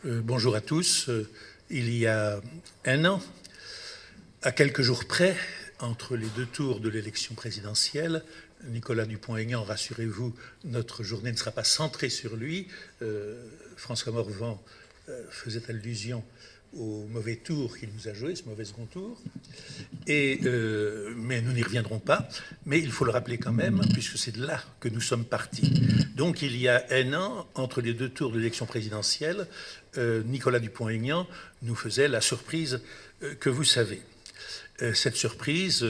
Bonjour à tous. Il y a un an, à quelques jours près, entre les deux tours de l'élection présidentielle, Nicolas Dupont-Aignan, rassurez-vous, notre journée ne sera pas centrée sur lui. François Morvan faisait allusion au mauvais tour qu'il nous a joué, ce mauvais second tour. Mais nous n'y reviendrons pas. Mais il faut le rappeler quand même, puisque c'est de là que nous sommes partis. Donc il y a un an, entre les deux tours de l'élection présidentielle, Nicolas Dupont-Aignan nous faisait la surprise que vous savez. Cette surprise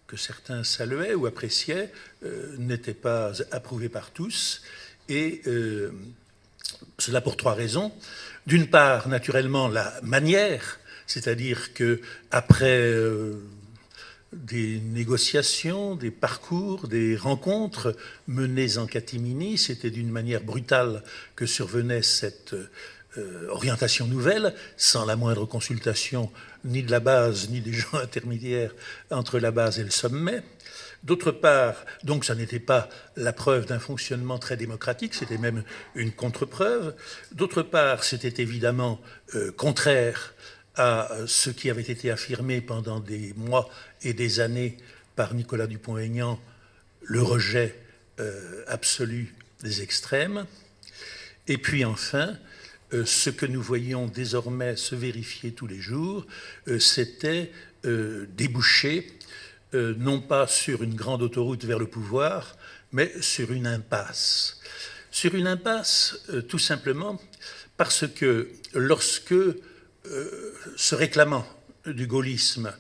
que certains saluaient ou appréciaient n'était pas approuvée par tous. Et cela pour trois raisons. D'une part, naturellement, la manière, c'est-à-dire qu'après des négociations, des parcours, des rencontres menées en catimini, c'était d'une manière brutale que survenait cette orientation nouvelle, sans la moindre consultation ni de la base, ni des gens intermédiaires entre la base et le sommet. D'autre part, donc ça n'était pas la preuve d'un fonctionnement très démocratique, c'était même une contre-preuve. D'autre part, c'était évidemment contraire à ce qui avait été affirmé pendant des mois et des années par Nicolas Dupont-Aignan, le rejet absolu des extrêmes. Et puis enfin, ce que nous voyions désormais se vérifier tous les jours, c'était déboucher non pas sur une grande autoroute vers le pouvoir, mais sur une impasse. Sur une impasse, tout simplement, parce que lorsque, se réclamant du gaullisme,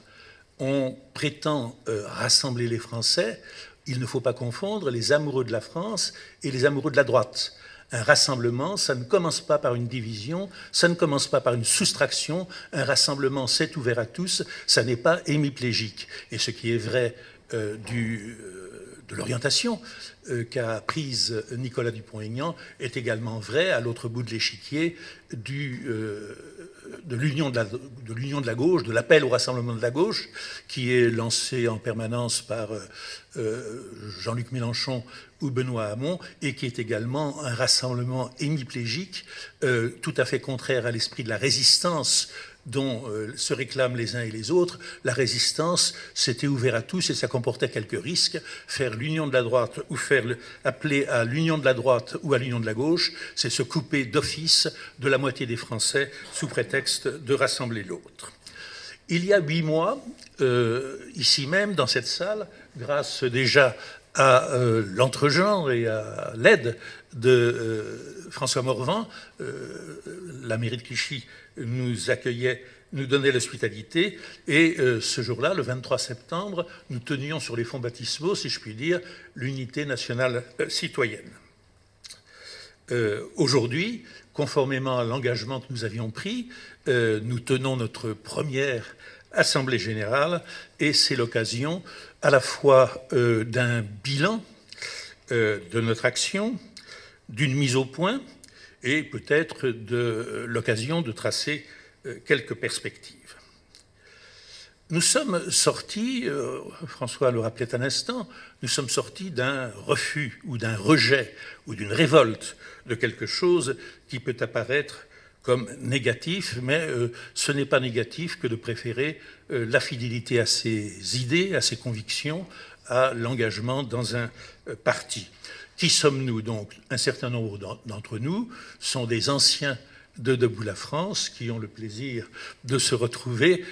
on prétend rassembler les Français, il ne faut pas confondre les amoureux de la France et les amoureux de la droite. Un rassemblement, ça ne commence pas par une division, ça ne commence pas par une soustraction. Un rassemblement, c'est ouvert à tous, ça n'est pas hémiplégique. Et ce qui est vrai de l'orientation qu'a prise Nicolas Dupont-Aignan est également vrai à l'autre bout de l'échiquier de l'union de la gauche, de l'appel au rassemblement de la gauche, qui est lancé en permanence par Jean-Luc Mélenchon ou Benoît Hamon, et qui est également un rassemblement hémiplégique, tout à fait contraire à l'esprit de la résistance dont se réclament les uns et les autres. La résistance, c'était ouvert à tous et ça comportait quelques risques. Faire l'union de la droite ou appeler à l'union de la droite ou à l'union de la gauche, c'est se couper d'office de la moitié des Français sous prétexte de rassembler l'autre. Il y a 8 mois, ici même, dans cette salle, grâce déjà à l'entre-genre et à l'aide de François Morvan, la mairie de Clichy nous accueillait, nous donnait l'hospitalité, et ce jour-là, le 23 septembre, nous tenions sur les fonds baptismaux, si je puis dire, l'unité nationale citoyenne. Aujourd'hui, conformément à l'engagement que nous avions pris, nous tenons notre première Assemblée générale, et c'est l'occasion à la fois d'un bilan de notre action, d'une mise au point, et peut-être de l'occasion de tracer quelques perspectives. Nous sommes sortis, François le rappelait un instant, nous sommes sortis d'un refus ou d'un rejet ou d'une révolte de quelque chose qui peut apparaître comme négatif, mais ce n'est pas négatif que de préférer la fidélité à ses idées, à ses convictions, à l'engagement dans un parti. Qui sommes-nous donc? Un certain nombre d'entre nous sont des anciens de Debout la France qui ont le plaisir de se retrouver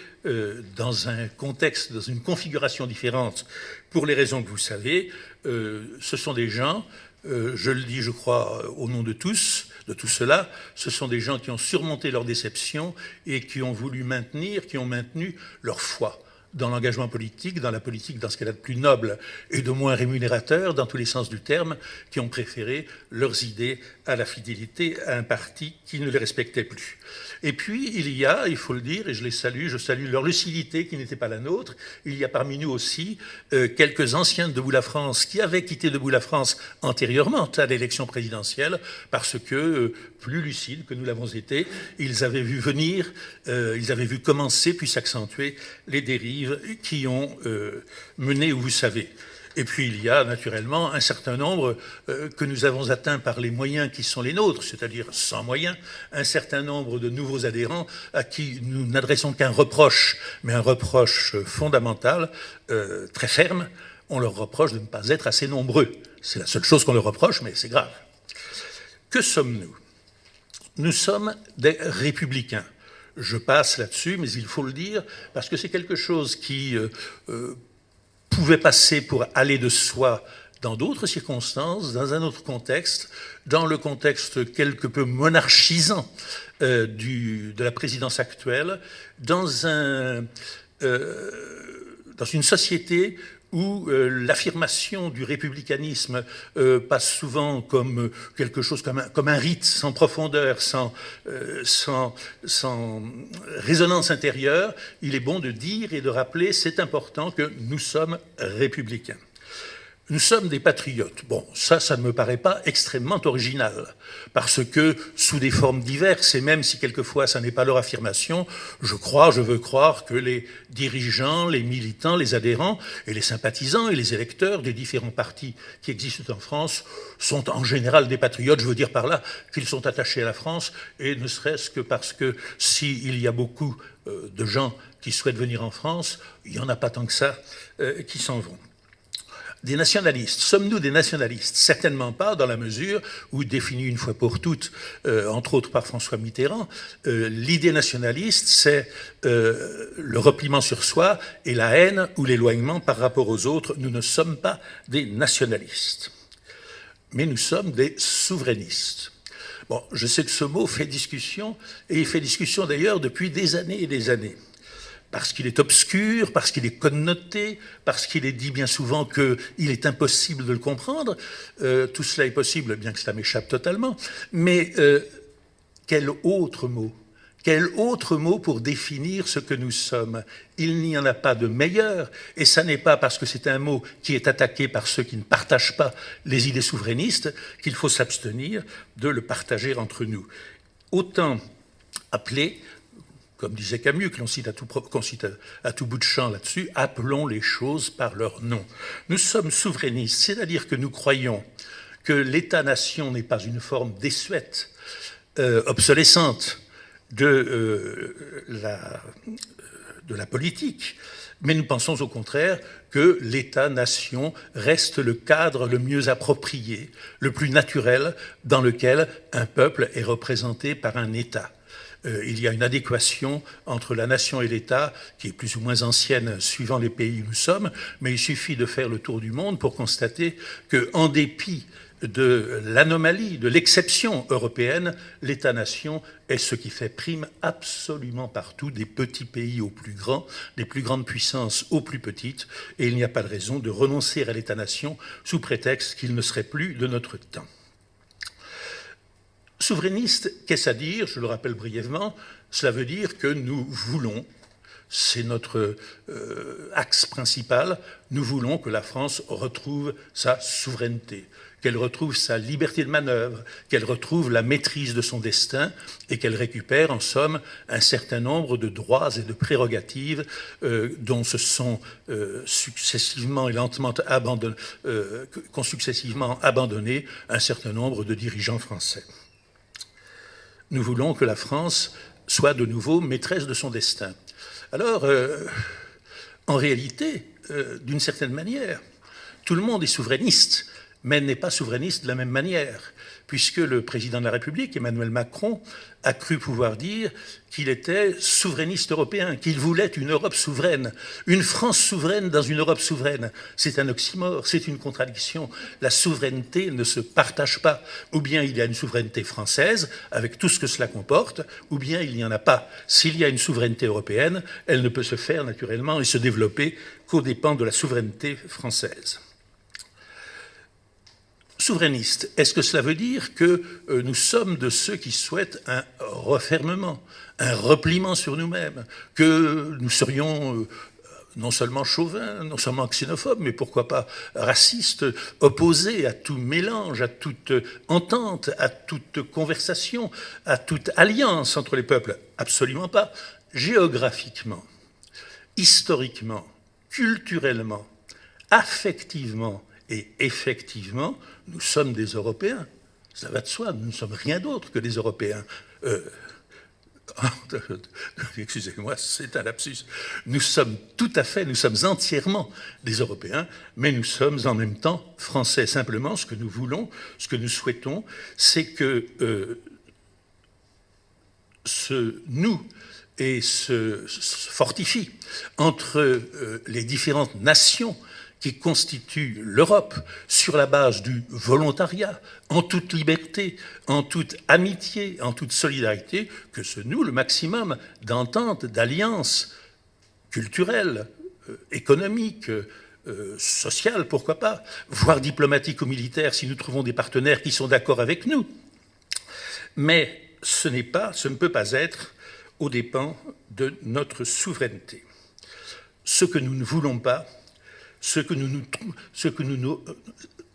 dans un contexte, dans une configuration différente pour les raisons que vous savez. Ce sont des gens, je le dis je crois au nom de tous cela, ce sont des gens qui ont surmonté leur déception et qui ont voulu maintenir, qui ont maintenu leur foi dans l'engagement politique, dans la politique, dans ce qu'elle a de plus noble et de moins rémunérateur, dans tous les sens du terme, qui ont préféré leurs idées à la fidélité à un parti qui ne les respectait plus. Et puis, il y a, il faut le dire, et je les salue, je salue leur lucidité qui n'était pas la nôtre, il y a parmi nous aussi quelques anciens de Debout la France qui avaient quitté Debout la France antérieurement à l'élection présidentielle, parce que, plus lucides que nous l'avons été, ils avaient vu venir, ils avaient vu commencer puis s'accentuer les dérives qui ont mené, où vous savez. Et puis il y a naturellement un certain nombre que nous avons atteints par les moyens qui sont les nôtres, c'est-à-dire sans moyens, un certain nombre de nouveaux adhérents à qui nous n'adressons qu'un reproche, mais un reproche fondamental, très ferme. On leur reproche de ne pas être assez nombreux. C'est la seule chose qu'on leur reproche, mais c'est grave. Que sommes-nous? Nous sommes des républicains. Je passe là-dessus, mais il faut le dire, parce que c'est quelque chose qui pouvait passer pour aller de soi dans d'autres circonstances, dans un autre contexte, dans le contexte quelque peu monarchisant de la présidence actuelle, dans une société où l'affirmation du républicanisme passe souvent comme quelque chose, comme un rite sans profondeur, sans résonance intérieure. Il est bon de dire et de rappeler, c'est important que nous sommes républicains. Nous sommes des patriotes. Bon, ça ne me paraît pas extrêmement original, parce que sous des formes diverses, et même si quelquefois ça n'est pas leur affirmation, je veux croire que les dirigeants, les militants, les adhérents et les sympathisants et les électeurs des différents partis qui existent en France sont en général des patriotes. Je veux dire par là qu'ils sont attachés à la France, et ne serait-ce que parce que s'il y a beaucoup de gens qui souhaitent venir en France, il n'y en a pas tant que ça qui s'en vont. Des nationalistes. Sommes-nous des nationalistes? Certainement pas, dans la mesure où, définie une fois pour toutes, entre autres par François Mitterrand, l'idée nationaliste, c'est le repliement sur soi et la haine ou l'éloignement par rapport aux autres. Nous ne sommes pas des nationalistes, mais nous sommes des souverainistes. Bon, je sais que ce mot fait discussion, et il fait discussion d'ailleurs depuis des années et des années. Parce qu'il est obscur, parce qu'il est connoté, parce qu'il est dit bien souvent qu'il est impossible de le comprendre. Tout cela est possible, bien que cela m'échappe totalement. Mais quel autre mot? Quel autre mot pour définir ce que nous sommes? Il n'y en a pas de meilleur, et ça n'est pas parce que c'est un mot qui est attaqué par ceux qui ne partagent pas les idées souverainistes qu'il faut s'abstenir de le partager entre nous. Autant appeler, comme disait Camus, que l'on cite à tout bout de champ là-dessus, appelons les choses par leur nom. Nous sommes souverainistes, c'est-à-dire que nous croyons que l'État-nation n'est pas une forme désuète, obsolescente de la politique, mais nous pensons au contraire que l'État-nation reste le cadre le mieux approprié, le plus naturel, dans lequel un peuple est représenté par un État. Il y a une adéquation entre la nation et l'État qui est plus ou moins ancienne suivant les pays où nous sommes, mais il suffit de faire le tour du monde pour constater qu'en dépit de l'anomalie, de l'exception européenne, l'État-nation est ce qui fait prime absolument partout, des petits pays aux plus grands, des plus grandes puissances aux plus petites, et il n'y a pas de raison de renoncer à l'État-nation sous prétexte qu'il ne serait plus de notre temps. Souverainiste, qu'est-ce à dire? Je le rappelle brièvement, cela veut dire que nous voulons, c'est notre axe principal, nous voulons que la France retrouve sa souveraineté, qu'elle retrouve sa liberté de manœuvre, qu'elle retrouve la maîtrise de son destin et qu'elle récupère en somme un certain nombre de droits et de prérogatives dont se sont successivement et lentement qu'ont successivement abandonné un certain nombre de dirigeants français. Nous voulons que la France soit de nouveau maîtresse de son destin. Alors, en réalité, d'une certaine manière, tout le monde est souverainiste, mais n'est pas souverainiste de la même manière, puisque le président de la République, Emmanuel Macron, a cru pouvoir dire qu'il était souverainiste européen, qu'il voulait une Europe souveraine, une France souveraine dans une Europe souveraine. C'est un oxymore, c'est une contradiction. La souveraineté ne se partage pas. Ou bien il y a une souveraineté française, avec tout ce que cela comporte, ou bien il n'y en a pas. S'il y a une souveraineté européenne, elle ne peut se faire naturellement et se développer qu'aux dépens de la souveraineté française. Souverainiste, est-ce que cela veut dire que nous sommes de ceux qui souhaitent un refermement, un repliement sur nous-mêmes, que nous serions non seulement chauvins, non seulement xénophobes, mais pourquoi pas racistes, opposés à tout mélange, à toute entente, à toute conversation, à toute alliance entre les peuples? Absolument pas. Géographiquement, historiquement, culturellement, affectivement et effectivement, nous sommes des Européens. Ça va de soi, nous ne sommes rien d'autre que des Européens. Excusez-moi, c'est un lapsus. Nous sommes entièrement des Européens, mais nous sommes en même temps français. Simplement, ce que nous voulons, ce que nous souhaitons, c'est que se noue et se fortifie entre les différentes nations qui constituent l'Europe sur la base du volontariat, en toute liberté, en toute amitié, en toute solidarité, que se noue le maximum d'ententes, d'alliances culturelles, économiques, sociales, pourquoi pas, voire diplomatiques ou militaires si nous trouvons des partenaires qui sont d'accord avec nous. Mais ce ne peut pas être aux dépens de notre souveraineté. Ce que nous ne voulons pas,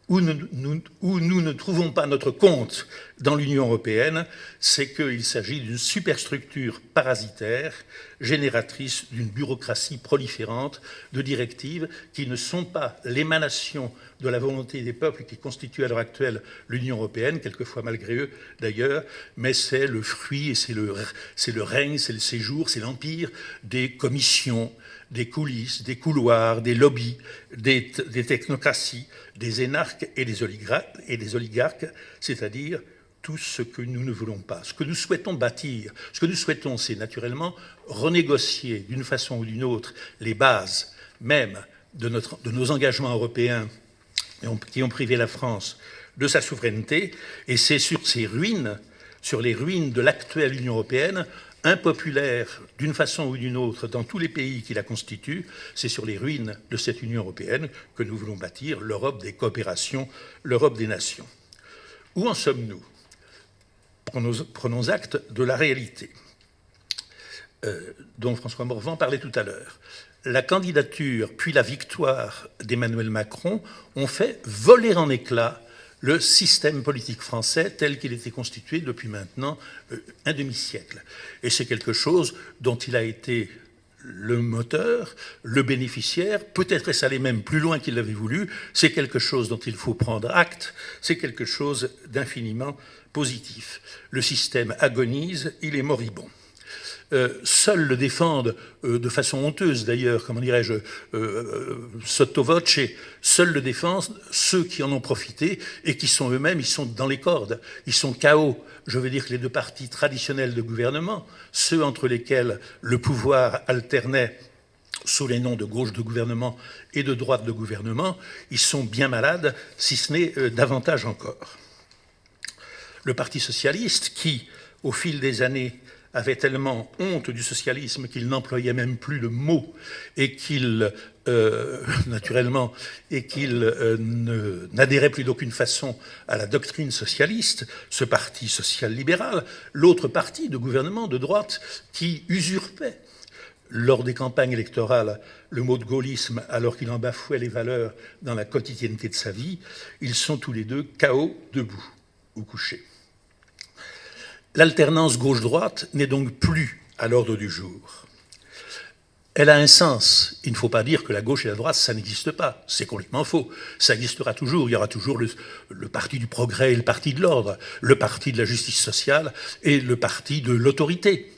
où nous ne trouvons pas notre compte dans l'Union européenne, c'est qu'il s'agit d'une superstructure parasitaire, génératrice d'une bureaucratie proliférante, de directives qui ne sont pas l'émanation de la volonté des peuples qui constituent à l'heure actuelle l'Union européenne, quelquefois malgré eux d'ailleurs, mais c'est le fruit et c'est le règne, c'est le séjour, c'est l'empire des commissions, des coulisses, des couloirs, des lobbies, des technocraties, des énarques et des oligarques, c'est-à-dire tout ce que nous ne voulons pas. Ce que nous souhaitons bâtir, ce que nous souhaitons, c'est naturellement renégocier d'une façon ou d'une autre les bases même de nos engagements européens qui ont privé la France de sa souveraineté, et c'est sur ces ruines, sur les ruines de l'actuelle Union européenne, impopulaire d'une façon ou d'une autre dans tous les pays qui la constituent, c'est sur les ruines de cette Union européenne que nous voulons bâtir l'Europe des coopérations, l'Europe des nations. Où en sommes-nous ? Prenons acte de la réalité dont François Morvan parlait tout à l'heure. La candidature puis la victoire d'Emmanuel Macron ont fait voler en éclats le système politique français tel qu'il était constitué depuis maintenant un demi-siècle. Et c'est quelque chose dont il a été le moteur, le bénéficiaire, peut-être est-ce aller même plus loin qu'il l'avait voulu, c'est quelque chose dont il faut prendre acte, c'est quelque chose d'infiniment positif. Le système agonise, il est moribond. Seuls le défendent de façon honteuse d'ailleurs, comment dirais-je, sotto voce, seuls le défendent ceux qui en ont profité et qui sont eux-mêmes, ils sont dans les cordes, ils sont KO. Je veux dire que les deux partis traditionnels de gouvernement, ceux entre lesquels le pouvoir alternait sous les noms de gauche de gouvernement et de droite de gouvernement, ils sont bien malades, si ce n'est davantage encore. Le Parti socialiste qui, au fil des années, avait tellement honte du socialisme qu'il n'employait même plus le mot et qu'il, naturellement, n'adhérait plus d'aucune façon à la doctrine socialiste, ce parti social-libéral, l'autre parti de gouvernement de droite qui usurpait lors des campagnes électorales le mot de gaullisme alors qu'il en bafouait les valeurs dans la quotidienneté de sa vie, ils sont tous les deux KO, debout ou couchés. L'alternance gauche-droite n'est donc plus à l'ordre du jour. Elle a un sens. Il ne faut pas dire que la gauche et la droite, ça n'existe pas. C'est complètement faux. Ça existera toujours. Il y aura toujours le parti du progrès et le parti de l'ordre, le parti de la justice sociale et le parti de l'autorité.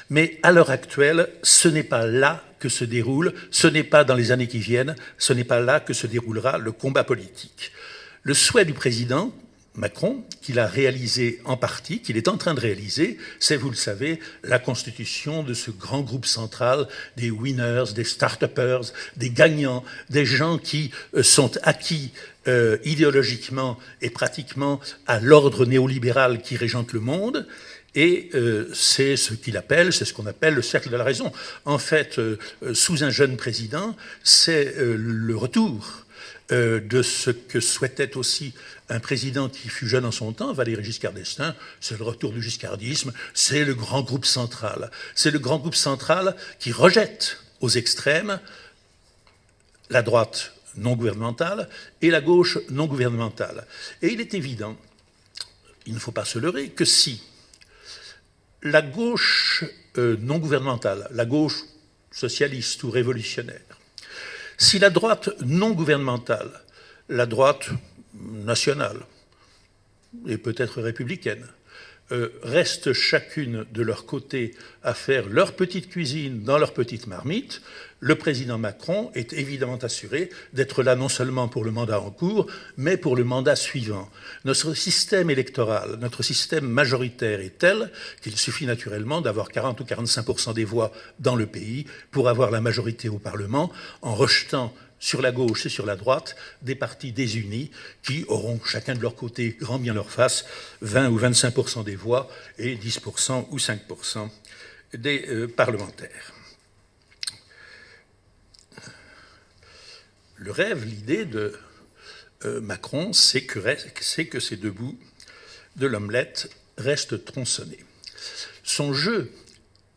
Mais à l'heure actuelle, ce n'est pas là que se déroule, ce n'est pas dans les années qui viennent, ce n'est pas là que se déroulera le combat politique. Le souhait du président Macron, qu'il a réalisé en partie, qu'il est en train de réaliser, c'est, vous le savez, la constitution de ce grand groupe central des winners, des start-uppers, des gagnants, des gens qui sont acquis idéologiquement et pratiquement à l'ordre néolibéral qui régente le monde. Et c'est ce qu'on appelle le cercle de la raison. En fait, sous un jeune président, c'est le retour de ce que souhaitait aussi un président qui fut jeune en son temps, Valéry Giscard d'Estaing, c'est le retour du giscardisme, c'est le grand groupe central. C'est le grand groupe central qui rejette aux extrêmes la droite non gouvernementale et la gauche non gouvernementale. Et il est évident, il ne faut pas se leurrer, que si la gauche non gouvernementale, la gauche socialiste ou révolutionnaire, Si la droite non gouvernementale, la droite nationale et peut-être républicaine, restent chacune de leur côté à faire leur petite cuisine dans leur petite marmite, le président Macron est évidemment assuré d'être là non seulement pour le mandat en cours, mais pour le mandat suivant. Notre système électoral, notre système majoritaire est tel qu'il suffit naturellement d'avoir 40 ou 45% des voix dans le pays pour avoir la majorité au Parlement, en rejetant sur la gauche et sur la droite, des partis désunis qui auront chacun de leur côté, grand bien leur face, 20 ou 25% des voix et 10% ou 5% des parlementaires. Le rêve, l'idée de Macron, c'est que ces deux bouts de l'omelette restent tronçonnés. Son jeu,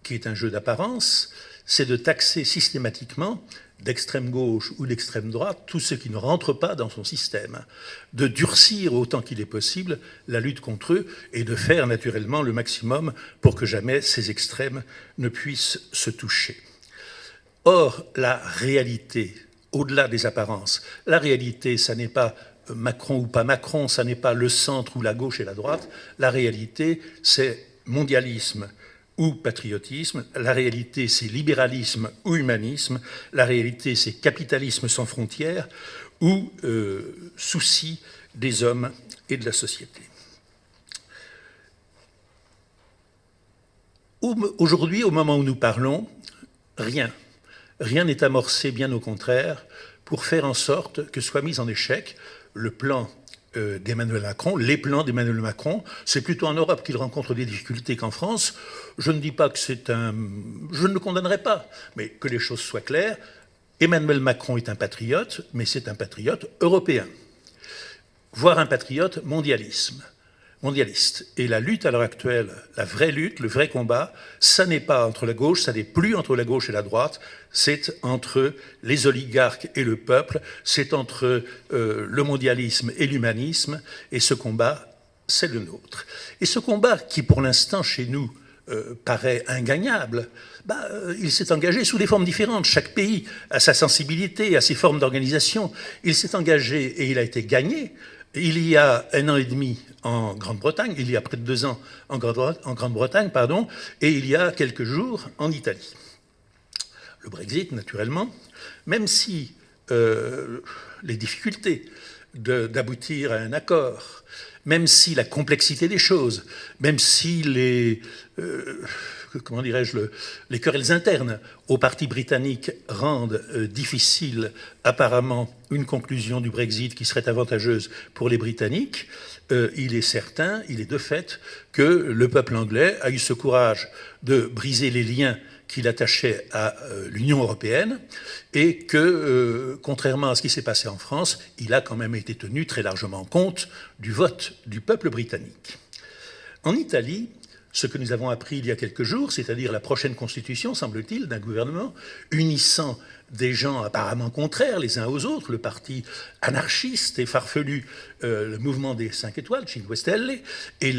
qui est un jeu d'apparence, c'est de taxer systématiquement d'extrême gauche ou d'extrême droite, tous ceux qui ne rentrent pas dans son système, de durcir autant qu'il est possible la lutte contre eux et de faire naturellement le maximum pour que jamais ces extrêmes ne puissent se toucher. Or, la réalité, au-delà des apparences, la réalité, ça n'est pas Macron ou pas Macron, ça n'est pas le centre ou la gauche et la droite, la réalité, c'est mondialisme ou patriotisme, la réalité c'est libéralisme ou humanisme, la réalité c'est capitalisme sans frontières ou souci des hommes et de la société. Aujourd'hui, au moment où nous parlons, rien n'est amorcé, bien au contraire, pour faire en sorte que soit mis en échec le plan d'Emmanuel Macron, les plans d'Emmanuel Macron. C'est plutôt en Europe qu'il rencontre des difficultés qu'en France. Je ne dis pas que c'est un... Je ne le condamnerai pas, mais que les choses soient claires. Emmanuel Macron est un patriote, mais c'est un patriote européen, voire un patriote mondialiste. Et la lutte à l'heure actuelle, la vraie lutte, le vrai combat, ça n'est pas entre la gauche, ça n'est plus entre la gauche et la droite, c'est entre les oligarques et le peuple, c'est entre le mondialisme et l'humanisme, et ce combat, c'est le nôtre. Et ce combat, qui pour l'instant chez nous paraît ingagnable, il s'est engagé sous des formes différentes. Chaque pays a sa sensibilité, a ses formes d'organisation. Il s'est engagé et il a été gagné. Il y a 1 an et demi en Grande-Bretagne, il y a près de 2 ans en Grande-Bretagne, et il y a quelques jours en Italie. Le Brexit, naturellement, même si les difficultés d'aboutir à un accord, même si la complexité des choses, même si les querelles internes au parti britannique rendent difficile apparemment une conclusion du Brexit qui serait avantageuse pour les Britanniques, il est certain, il est de fait que le peuple anglais a eu ce courage de briser les liens qui l'attachait à l'Union européenne et que, contrairement à ce qui s'est passé en France, il a quand même été tenu très largement compte du vote du peuple britannique. En Italie, ce que nous avons appris il y a quelques jours, c'est-à-dire la prochaine constitution, semble-t-il, d'un gouvernement unissant des gens apparemment contraires les uns aux autres, le parti anarchiste et farfelu, le mouvement des 5 étoiles, Cinque Stelle, et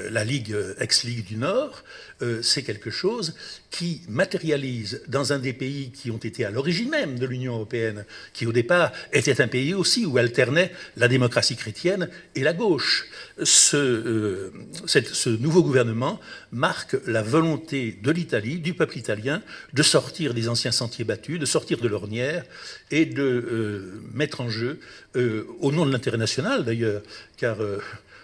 la Ligue, ex-Ligue du Nord, c'est quelque chose qui matérialise dans un des pays qui ont été à l'origine même de l'Union européenne, qui au départ était un pays aussi où alternait la démocratie chrétienne et la gauche. Ce nouveau gouvernement marque la volonté de l'Italie, du peuple italien, de sortir des anciens sentiers battus, de sortir de l'ornière et de mettre en jeu, au nom de l'intérêt national d'ailleurs, car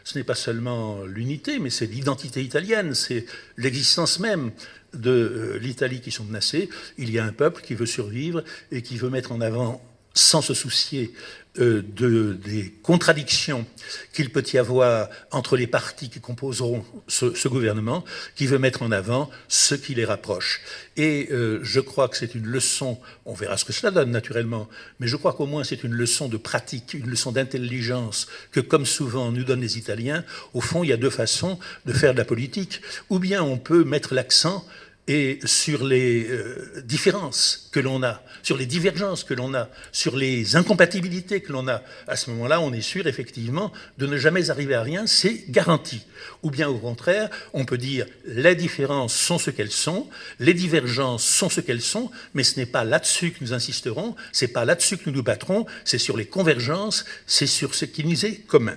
ce n'est pas seulement l'unité, mais c'est l'identité italienne, c'est l'existence même de l'Italie qui sont menacées. Il y a un peuple qui veut survivre et qui veut mettre en avant, sans se soucier des contradictions qu'il peut y avoir entre les partis qui composeront ce gouvernement, qui veut mettre en avant ce qui les rapproche. Et je crois que c'est une leçon, on verra ce que cela donne naturellement, mais je crois qu'au moins c'est une leçon de pratique, une leçon d'intelligence que, comme souvent nous donnent les Italiens. Au fond, il y a 2 façons de faire de la politique. Ou bien on peut mettre l'accent et sur les différences que l'on a, sur les divergences que l'on a, sur les incompatibilités que l'on a, à ce moment-là, on est sûr effectivement de ne jamais arriver à rien, c'est garanti. Ou bien au contraire, on peut dire les différences sont ce qu'elles sont, les divergences sont ce qu'elles sont, mais ce n'est pas là-dessus que nous insisterons, c'est pas là-dessus que nous nous battrons, c'est sur les convergences, c'est sur ce qui nous est commun.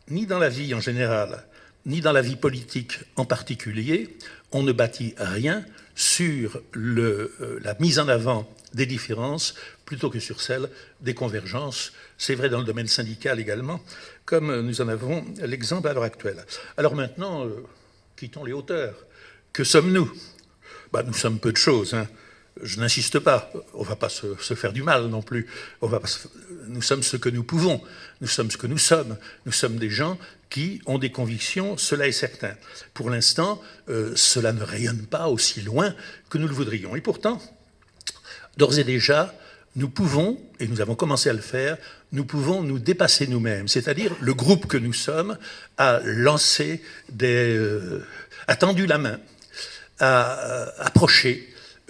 Ni dans la vie en général, ni dans la vie politique en particulier, on ne bâtit rien sur la mise en avant des différences plutôt que sur celle des convergences. C'est vrai dans le domaine syndical également, comme nous en avons l'exemple à l'heure actuelle. Alors maintenant, quittons les hauteurs. Que sommes-nous? Nous sommes peu de choses, hein. Je n'insiste pas, on ne va pas se faire du mal non plus. Nous sommes ce que nous pouvons, nous sommes ce que nous sommes des gens qui ont des convictions, cela est certain. Pour l'instant, cela ne rayonne pas aussi loin que nous le voudrions. Et pourtant, d'ores et déjà, nous pouvons, et nous avons commencé à le faire, nous pouvons nous dépasser nous-mêmes. C'est-à-dire, le groupe que nous sommes a lancé a tendu la main, a approché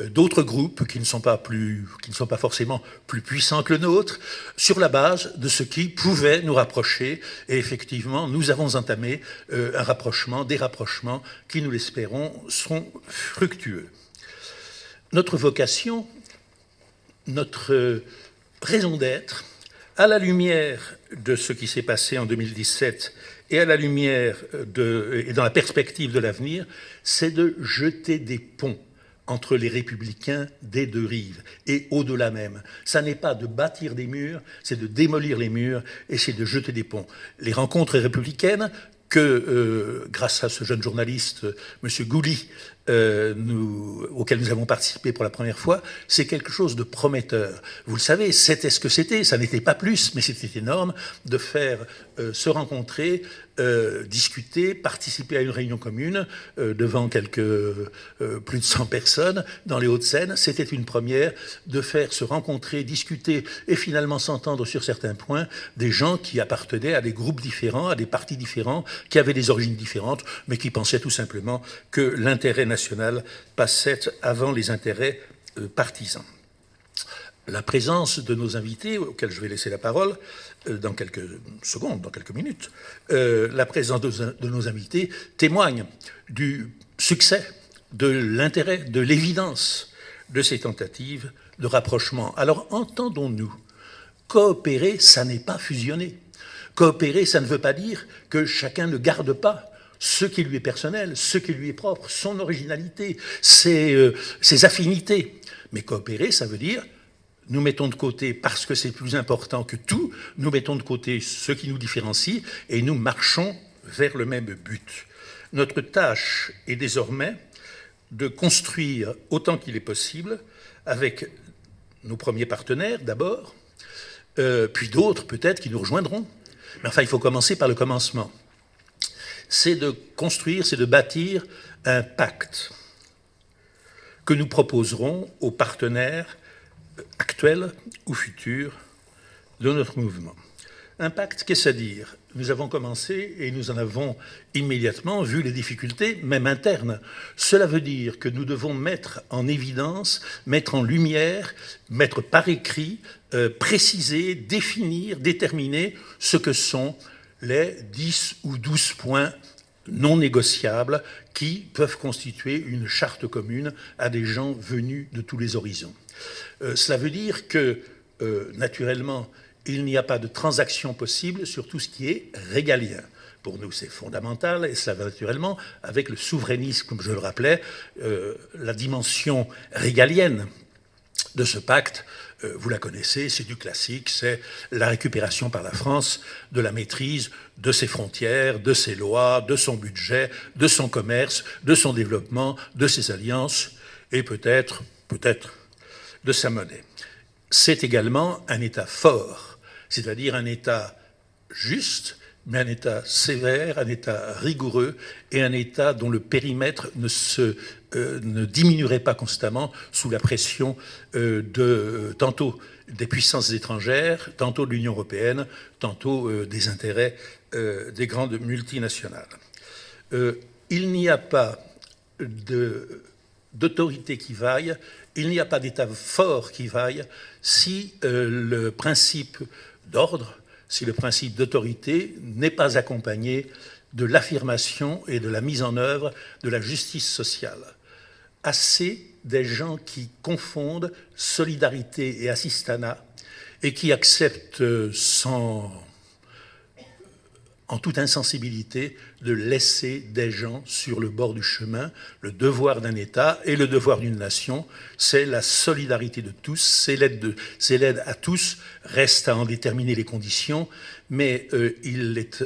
d'autres groupes qui ne sont pas forcément plus puissants que le nôtre, sur la base de ce qui pouvait nous rapprocher. Et effectivement, nous avons entamé des rapprochements qui, nous l'espérons, seront fructueux. Notre vocation, notre raison d'être, à la lumière de ce qui s'est passé en 2017 et à la lumière et dans la perspective de l'avenir, c'est de jeter des ponts entre les républicains des deux rives, et au-delà même. Ça n'est pas de bâtir des murs, c'est de démolir les murs, et c'est de jeter des ponts. Les rencontres républicaines que, grâce à ce jeune journaliste, M. Gouly, auquel nous avons participé pour la première fois, c'est quelque chose de prometteur. Vous le savez, c'était ce que c'était, ça n'était pas plus, mais c'était énorme de faire se rencontrer, discuter, participer à une réunion commune devant plus de 100 personnes dans les Hauts-de-Seine. C'était une première de faire se rencontrer, discuter et finalement s'entendre sur certains points des gens qui appartenaient à des groupes différents, à des partis différents, qui avaient des origines différentes, mais qui pensaient tout simplement que l'intérêt national passait avant les intérêts partisans. La présence de nos invités, auxquels je vais laisser la parole dans quelques secondes, dans quelques minutes, la présence de nos invités témoigne du succès, de l'intérêt, de l'évidence de ces tentatives de rapprochement. Alors entendons-nous, coopérer, ça n'est pas fusionner. Coopérer, ça ne veut pas dire que chacun ne garde pas ce qui lui est personnel, ce qui lui est propre, son originalité, ses affinités. Mais coopérer, ça veut dire nous mettons de côté, parce que c'est plus important que tout, nous mettons de côté ce qui nous différencie et nous marchons vers le même but. Notre tâche est désormais de construire autant qu'il est possible avec nos premiers partenaires d'abord, puis d'autres peut-être qui nous rejoindront. Mais enfin, il faut commencer par le commencement. C'est de construire, c'est de bâtir un pacte que nous proposerons aux partenaires actuels ou futurs de notre mouvement. Un pacte, qu'est-ce à dire? Nous avons commencé et nous en avons immédiatement vu les difficultés, même internes. Cela veut dire que nous devons mettre en évidence, mettre en lumière, mettre par écrit, préciser, définir, déterminer ce que sont les 10 ou 12 points non négociables qui peuvent constituer une charte commune à des gens venus de tous les horizons. Cela veut dire que, naturellement, il n'y a pas de transaction possible sur tout ce qui est régalien. Pour nous, c'est fondamental, et cela va naturellement avec le souverainisme, comme je le rappelais, la dimension régalienne de ce pacte. Vous la connaissez, c'est du classique, c'est la récupération par la France de la maîtrise de ses frontières, de ses lois, de son budget, de son commerce, de son développement, de ses alliances, et peut-être de sa monnaie. C'est également un État fort, c'est-à-dire un État juste mais un État sévère, un État rigoureux et un État dont le périmètre ne diminuerait pas constamment sous la pression tantôt des puissances étrangères, tantôt de l'Union européenne, tantôt des intérêts des grandes multinationales. Il n'y a pas d'autorité qui vaille, il n'y a pas d'État fort qui vaille si le principe d'ordre, si le principe d'autorité n'est pas accompagné de l'affirmation et de la mise en œuvre de la justice sociale. Assez des gens qui confondent solidarité et assistanat et qui acceptent en toute insensibilité, de laisser des gens sur le bord du chemin. Le devoir d'un État et le devoir d'une nation, c'est la solidarité de tous, c'est l'aide à tous, reste à en déterminer les conditions, mais il est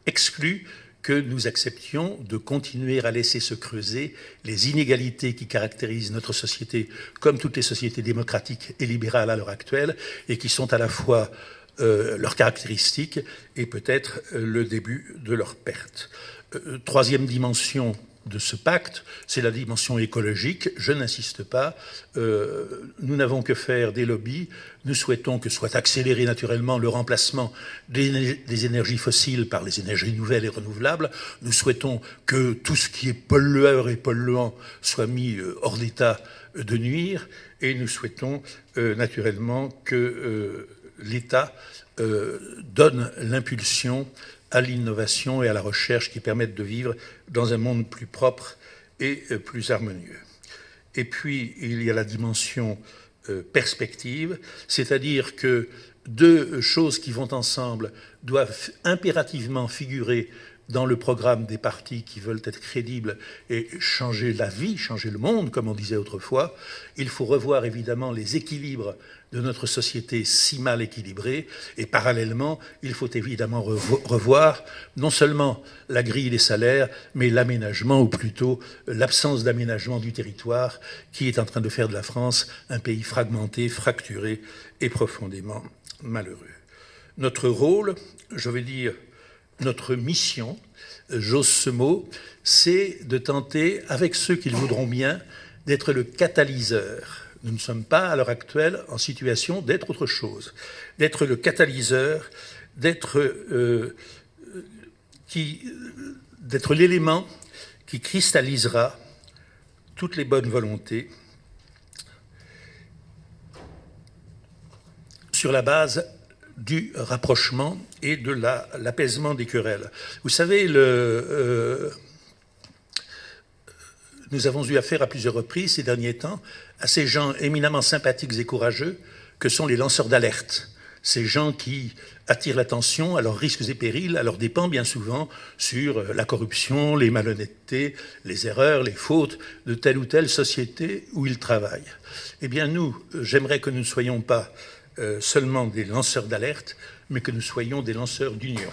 exclu que nous acceptions de continuer à laisser se creuser les inégalités qui caractérisent notre société, comme toutes les sociétés démocratiques et libérales à l'heure actuelle, et qui sont à la fois leurs caractéristiques et peut-être le début de leur perte. Troisième dimension de ce pacte, c'est la dimension écologique. Je n'insiste pas. Nous n'avons que faire des lobbies. Nous souhaitons que soit accéléré naturellement le remplacement des énergies fossiles par les énergies nouvelles et renouvelables. Nous souhaitons que tout ce qui est pollueur et polluant soit mis hors d'état de nuire. Et nous souhaitons naturellement que l'État donne l'impulsion à l'innovation et à la recherche qui permettent de vivre dans un monde plus propre et plus harmonieux. Et puis, il y a la dimension perspective, c'est-à-dire que deux choses qui vont ensemble doivent impérativement figurer dans le programme des partis qui veulent être crédibles et changer la vie, changer le monde, comme on disait autrefois. Il faut revoir évidemment les équilibres de notre société si mal équilibrée, et parallèlement, il faut évidemment revoir non seulement la grille des salaires, mais l'aménagement, ou plutôt l'absence d'aménagement du territoire, qui est en train de faire de la France un pays fragmenté, fracturé et profondément malheureux. Notre rôle, je veux dire notre mission, j'ose ce mot, c'est de tenter, avec ceux qui le voudront bien, d'être le catalyseur. Nous ne sommes pas, à l'heure actuelle, en situation d'être autre chose. D'être le catalyseur, d'être l'élément qui cristallisera toutes les bonnes volontés sur la base du rapprochement et de l'apaisement des querelles. Vous savez, nous avons eu affaire à plusieurs reprises ces derniers temps à ces gens éminemment sympathiques et courageux que sont les lanceurs d'alerte. Ces gens qui attirent l'attention à leurs risques et périls, à leurs dépens bien souvent, sur la corruption, les malhonnêtetés, les erreurs, les fautes de telle ou telle société où ils travaillent. Eh bien nous, j'aimerais que nous ne soyons pas seulement des lanceurs d'alerte, mais que nous soyons des lanceurs d'union.